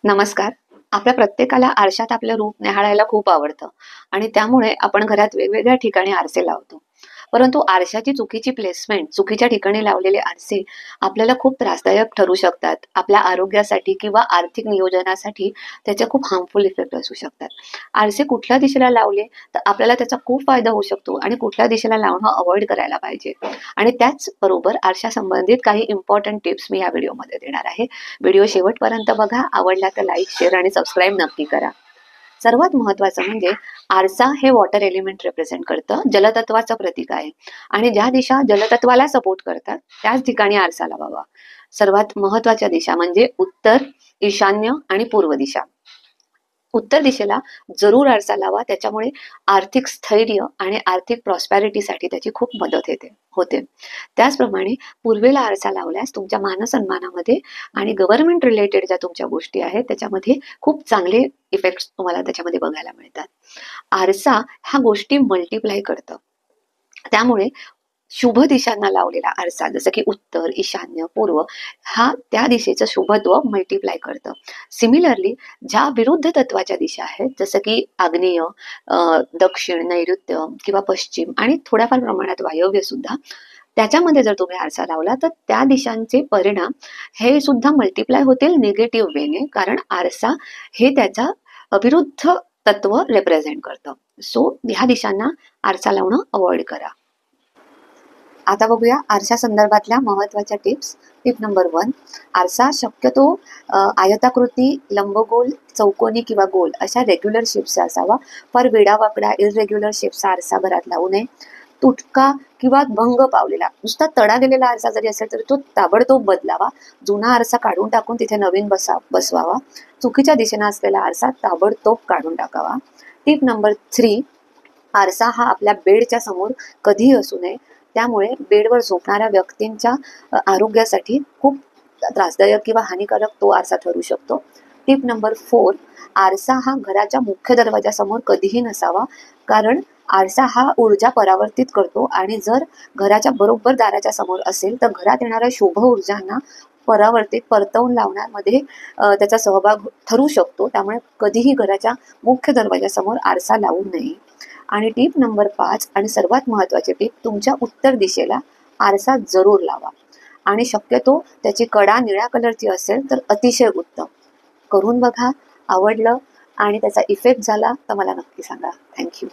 नमस्कार. आपल्या प्रत्येकाला आरशात आपलं रूप निहाळायला खूप आवडतं आणि त्यामुळे आपण घरात वेगवेगळ्या ठिकाणी आरसे लावतो. परंतु आरशाची चुकीची प्लेसमेंट, चुकीच्या ठिकाणी लावलेले आरसे आपल्याला खूप त्रासदायक ठरू शकतात. आपल्या आरोग्यासाठी किंवा आर्थिक नियोजनासाठी त्याचे खूप हार्मफुल इफेक्ट असू शकतात. आरसे कुठल्या दिशेला लावले तर आपल्याला त्याचा खूप फायदा होऊ शकतो आणि कुठल्या दिशेला लावणं अव्हॉइड करायला पाहिजे. आणि त्याचबरोबर आरशासंबंधित काही इम्पॉर्टंट टिप्स मी या व्हिडिओमध्ये देणार आहे. व्हिडिओ शेवटपर्यंत बघा. आवडला तर लाईक, शेअर आणि सबस्क्राईब नक्की करा. सर्वात महत्त्वाचं म्हणजे आरसा हे वॉटर एलिमेंट रिप्रेझेंट करतं, जलतत्वाचं प्रतीक आहे आणि ज्या दिशा जलतत्वाला सपोर्ट करतात त्याच ठिकाणी आरसा लावावा. सर्वात महत्त्वाच्या दिशा म्हणजे उत्तर, ईशान्य आणि पूर्व दिशा. उत्तर दिशेला जरूर आरसा लावा. त्याच्यामुळे आर्थिक स्थैर्य आणि आर्थिक प्रॉस्पॅरिटीसाठी त्याची खूप मदत होते. त्याचप्रमाणे पूर्वेला आरसा लावल्यास तुमच्या मानसन्मानामध्ये आणि गव्हर्नमेंट रिलेटेड ज्या तुमच्या गोष्टी आहेत त्याच्यामध्ये खूप चांगले इफेक्ट्स तुम्हाला त्याच्यामध्ये बघायला मिळतात. आरसा ह्या गोष्टी मल्टिप्लाय करतं. त्यामुळे शुभ दिशांना लावलेला आरसा जसं की उत्तर, ईशान्य, पूर्व हा त्या दिशेचं शुभत्व मल्टिप्लाय करतं. सिमिलरली ज्या विरुद्ध तत्वाच्या दिशा आहेत जसं की आग्नेय, दक्षिण, नैऋत्य किंवा पश्चिम आणि थोड्याफार प्रमाणात वायव्य सुद्धा, त्याच्यामध्ये जर तुम्ही आरसा लावला तर त्या दिशांचे परिणाम हे सुद्धा मल्टिप्लाय होतील निगेटिव्ह वेने, कारण आरसा हे त्याचा विरुद्ध तत्व रिप्रेझेंट करतं. सो ह्या दिशांना आरसा लावणं अवॉइड करा. आता बघूया आरशा संदर्भातल्या महत्त्वाच्या टिप्स. टिप नंबर 1, आरसा शक्यतो आयताकृती, लंबगोल, चौकोनी किंवा गोल अशा रेग्युलर शेप्सचा असावा. फार वेडावाकडा इररेग्युलर शेप्सचा आरसा घरात लावू नये. तुटका किंवा भंग पावलेला, नुसता तडा गेलेला आरसा जरी असेल तरी तो ताबडतोब बदलावा. जुना आरसा काढून टाकून तिथे नवीन बसवावा. चुकीच्या दिशेने असलेला आरसा ताबडतोब काढून टाकावा. टिप नंबर 3, आरसा हा आपल्या बेडच्या समोर कधीही असू नये. त्यामुळे बेडवर झोपणाऱ्या व्यक्तींच्या आरोग्यासाठी खूप त्रासदायक किंवा हानिकारक तो आरसा ठरू शकतो. टिप नंबर 4, आरसा हा घराच्या मुख्य दरवाजासमोर कधीही नसावा, कारण आरसा हा ऊर्जा परावर्तित करतो आणि जर घराच्या बरोबर दाराच्या समोर असेल तर घरात येणाऱ्या शुभ ऊर्जांना परतवून लावण्यामध्ये त्याचा सहभाग ठरू शकतो. त्यामुळे कधीही घराच्या मुख्य दरवाजासमोर आरसा लावू नये. आणि टिप नंबर 5 आणि सर्वात महत्त्वाची टिप, तुमच्या उत्तर दिशेला आरसा जरूर लावा आणि शक्यतो त्याची कडा निळ्या कलरची असेल तर अतिशय उत्तम. करून बघा. आवडलं आणि त्याचा इफेक्ट झाला तर मला नक्की सांगा. थँक्यू.